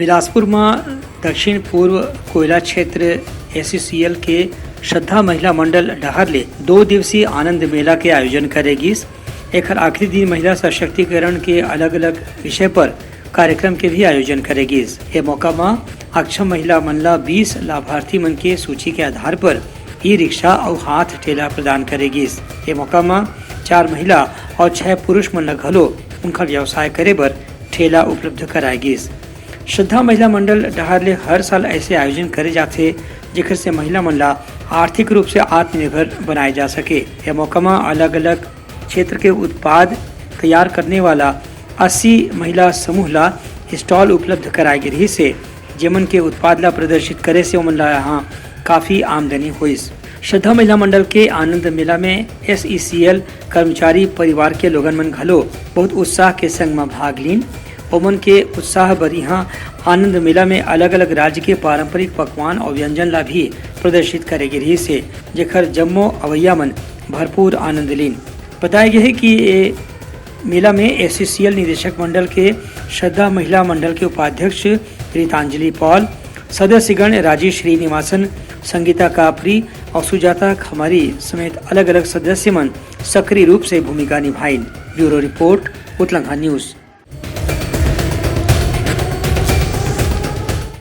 बिलासपुर में दक्षिण पूर्व कोयला क्षेत्र SCCL के श्रद्धा महिला मंडल डहरले 2 दिवसीय आनंद मेला के आयोजन करेगी। एक आखिरी दिन महिला सशक्तिकरण के अलग अलग विषय पर कार्यक्रम के भी आयोजन करेगी। ये मौका में अक्षम महिला मन ला 20 लाभार्थी मन के सूची के आधार पर ई रिक्शा और हाथ ठेला प्रदान करेगी। ये मौका में 4 महिला और 6 पुरुष मन ला घलो उनका व्यवसाय करे बर ठेला उपलब्ध कराएगी। श्रद्धा महिला मंडल डहरले हर साल ऐसे आयोजन करे जाते जेकर से महिला मन ला आर्थिक रूप से आत्मनिर्भर बनाए जा सके। यह मौका में अलग अलग क्षेत्र के उत्पाद तैयार करने वाला 80 महिला समूह ला स्टॉल उपलब्ध कराई गई से जेमन के उत्पाद ला प्रदर्शित करे से उमन ला यहाँ काफी आमदनी हुई। श्रद्धा महिला मंडल के आनंद मेला में SCCL कर्मचारी परिवार के लोगन मन घलो बहुत उत्साह के संग में भाग लीन। ओमन के उत्साह बर यहाँ आनंद मेला में अलग अलग राज्य के पारंपरिक पकवान और व्यंजन ला भी प्रदर्शित करे गई से जेकर जम्मो अवैया मन भरपूर आनंद लीन। बताया गया है कि ये मेला में SCCL निदेशक मंडल के श्रद्धा महिला मंडल के उपाध्यक्ष रीतांजलि पॉल, सदस्यगण राजेश श्रीनिवासन, संगीता कापरी और सुजाता खमारी समेत अलग अलग सदस्य मन सक्रिय रूप से भूमिका निभाई। ब्यूरो रिपोर्ट, उतलंघा न्यूज।